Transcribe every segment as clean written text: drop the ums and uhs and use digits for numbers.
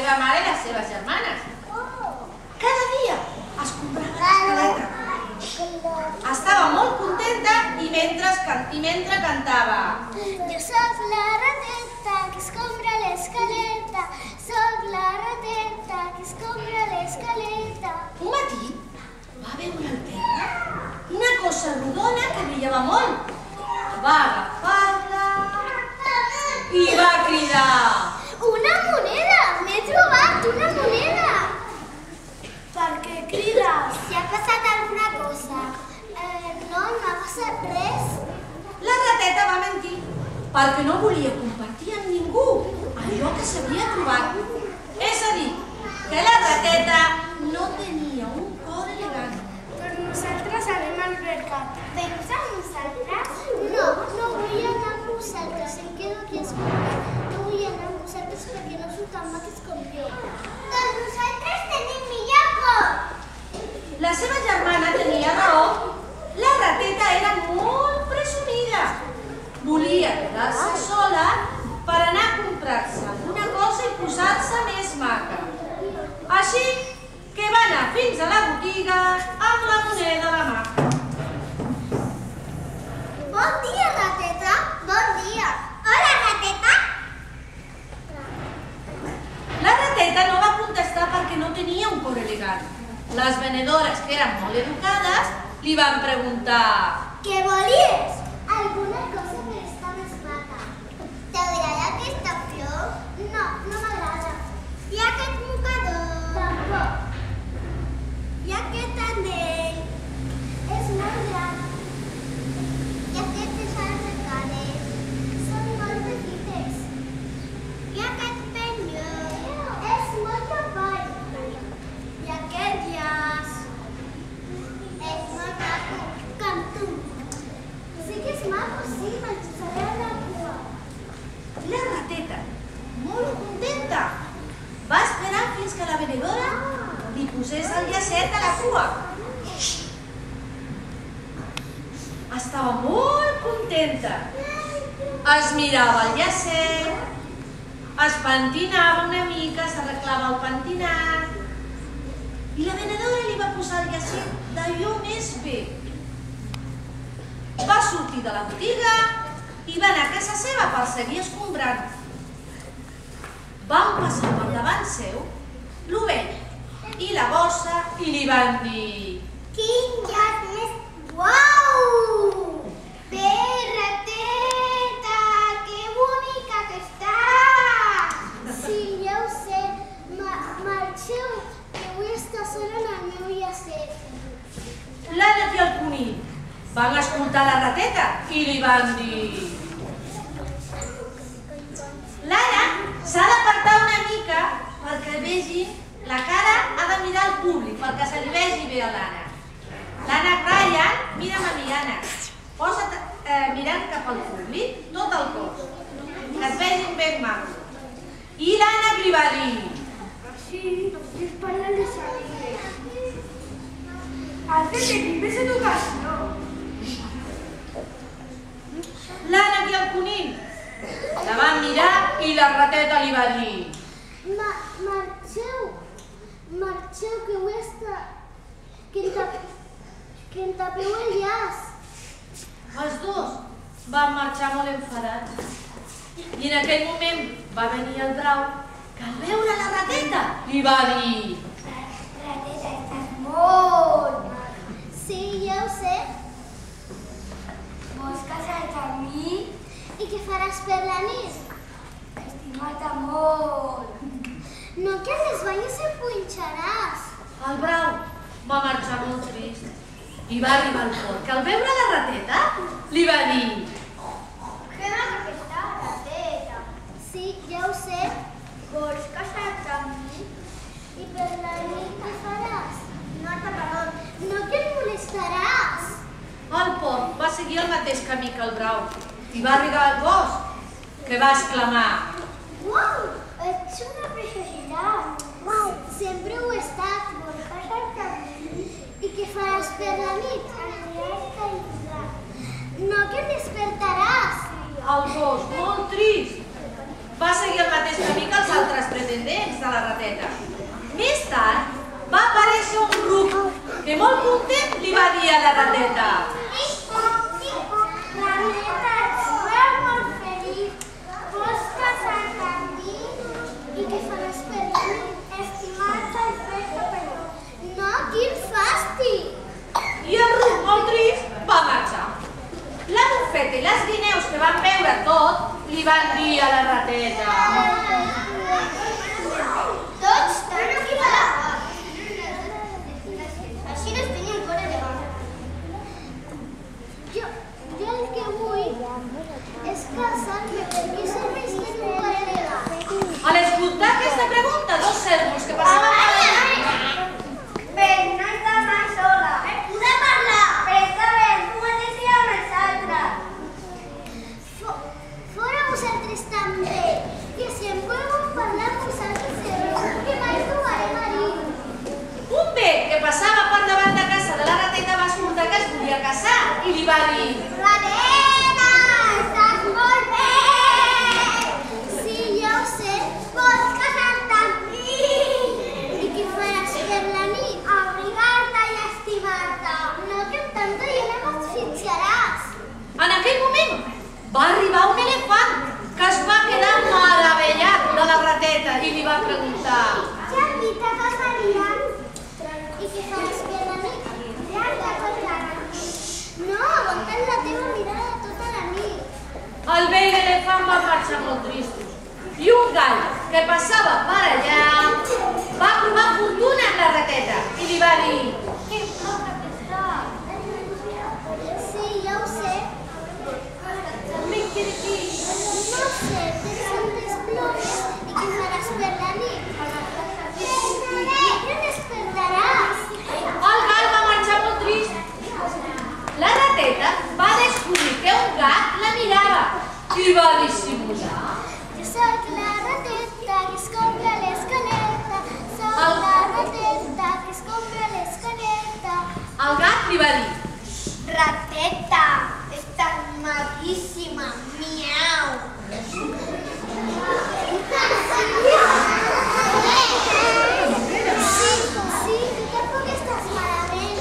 seva mare i les seves germanes. Cada dia es comprava l'escaleta. Estava molt contenta i mentre cantava. Jo soc la rateta que es compra l'escaleta, soc la rateta que es compra l'escaleta. Un matí va veure al terra una cosa rodona que brillava molt. Va agafar-la i va cridar. Una moneda! M'he trobat una moneda! Per què crides? Si ha passat alguna cosa. No ha passat res. La rateta va mentir perquè no volia compartir amb ningú allò que s'havia trobat. És a dir, que la rateta no tenia un cor elegant. Però nosaltres anem al mercat. Veus amb nosaltres? No vull anar amb vosaltres. Em quedo aquí a escoltar. No vull anar amb vosaltres perquè no sóc tan maques com jo. Doncs nosaltres tenim millor cor. La seva germana tenia raó. La rateta era molt presumida. Volia quedar-se sola per anar a comprar-se alguna cosa i posar-se més maca. Així que va anar fins a la botiga amb la moneda a la mà. Bon dia, rateta. Bon dia. Hola, rateta. La rateta no va contestar perquè no tenia un cor elegant. Les venedores, que eren molt educades, li van preguntar: Què volies? Alguna cosa per estar més maca. T'agrada aquesta flor? No m'agrada. I aquest mocador? Tampoc. I aquest anell? És molt gran. I aquestes arrecades? Són molt petites. I aquest penyo? És molt avall. I aquest llaç? És molt maco, com tu. Sí que és maco, sí, me'l posaré a la cua. La rateta, molt contenta, va esperar fins que la venedora li posés el llacet a la cua. Estava molt contenta. Es mirava el llacet, es pentinava una mica, s'arreglava el pentinat i la venedora li va posar el llacet d'allò més bé. Va sortir de la botiga i va anar a casa seva per seguir escombrant. Van passar per davant seu l'ovella i la bossa i li van dir: Quin llaç més... Uau! Bé, rateta, que bonica que estàs! Sí, ja ho sé. Marxeu, que vull estar sola en el meu llacet. L'ànec i el conill van escoltar la rateta i li van dir: l'ànec s'ha d'apartar una mica perquè vegin la cara, ha de mirar al públic perquè se li vegi bé a l'ànec. L'ànec Ryan, mira'm a mi, ànec. Posa't mirant cap al públic, tot el cos, que et vegin ben maco. I l'ànec li va dir: Sí, és para les amigues. Has de tenir més educació. L'ànec i el conill la van mirar i la rateta li va dir: Marxeu, que vull estar... Que em tapeu el llaç. Els dos van marxar molt enfadats. I en aquell moment va venir el brau, que al veure la rateta li va dir: Rateta, estàs molt maca. Sí, ja ho sé. Vols casar-te amb mi? I què faràs per la nit? Estimar-te molt. No, que a les banyes em punxaràs. El brau va marxar molt trist i va arribar al port, que al veure la rateta li va dir: Que maca que està, rateta. Sí, ja ho sé. Vols casar-te amb mi? I per la nit què faràs? No t'aparot. No que em molestaràs. El port va seguir el mateix camí que el brau i va arribar al bosc, que va exclamar: Uau! Ets una preciositat. Uau! Sempre ho he estat. Vols casar-te amb mi? I què faràs per la nit? Aniràs a jugar. No que em despertaràs. El gos, molt trist, va seguir el mateix camí que els altres pretendents, casa la rateta. Més tard va aparèixer un ruc que molt content li va dir a la rateta: Rateta, ets molt feliç, vols casar-te amb mi i què faràs per mi? Estimar-te i fer-te però. No, quin fàstic! I el ruc, molt trist, va marxar. La bufeta i les guineus que van veure tot li van dir a la rateta: Tots tan equiparats. Així no es tenia un cor elegant. Jo el que vull és casar-me perquè serveix tenir un cor elegant. A l'escoltar aquesta pregunta, dos cérvols que passaven per allà. Ven, no està mai sola. Podem parlar. Però està bé, tu mateix i amb els altres. Fora vosaltres també. Que si em voleu parlar amb vosaltres segur que mai trobaré marit. Un bec que passava per davant de casa de la rateta va escoltar que es volia casar i li va dir: Rateta, estàs molt bé. Sí, ja ho sé, vols casar-te amb mi. I què faràs per la nit? Abrigar-te i estimar-te. No, que amb tanta lluna m'asfixiaràs. En aquell moment va arribar un elefant que es va quedar meravellat de la rateta i li va preguntar: Ja et dic que casaríem. I què faràs per la nit? Llarga tota la nit. No, aguantant la teva mirada tota la nit. el vell elefant va marxar molt tristos. I un gall que passava per allà va provar fortuna en la rateta i li va dir: Que floja que està. Sí, ja ho sé. No sé, tens tantes flores i què faràs per la nit? No despertaràs. El gall va marxar molt trist. La rateta va descobrir que un gat la mirava i va dissimular. Jo soc la rateta que es compra l'escaleta. Soc la rateta que es compra l'escaleta. El gat li va dir: Rateta, estàs maquíssima, miau. Sí, tu tampoc estàs malament.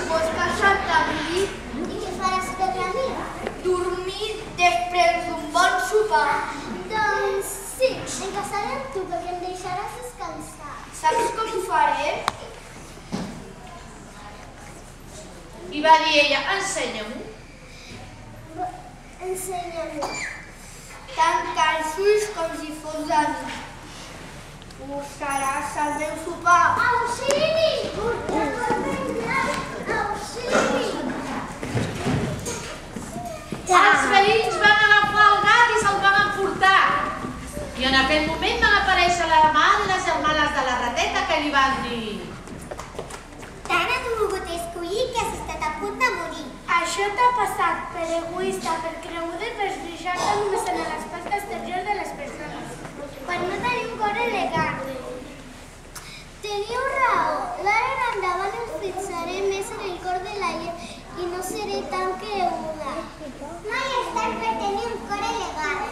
Vols casar-te amb mi? I què faràs per la nit? Dormir després d'un bon sopar. Doncs sí, em casaré amb tu perquè em deixaràs descansar. Saps com ho faré? I va dir ella: ensenya-m'ho. Ensenya-m'ho. Tanca els ulls com si fos de nit. Posaràs al meu sopar. Auxili! Auxili! Els veïns van agafar el gat i se'l van emportar. I en aquell moment van aparèixer la mare i les germanes de la rateta que li van dir: Tant has volgut escollir que has estat a punt de morir. Això t'ha passat per egoista, per creguda i per deixar-te només en l'aspecte exterior de les persones. Per no tenir un cor elegant. Teniu raó. D'ara endavant em fixaré més en el cor de la gent i no seré tan creguda. Mai és tard per tenir un cor elegant.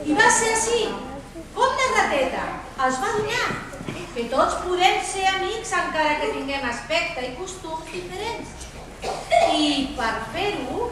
I va ser així com la rateta es va adonar que tots podem ser amics encara que tinguem aspecte i costums diferents. I per fer-ho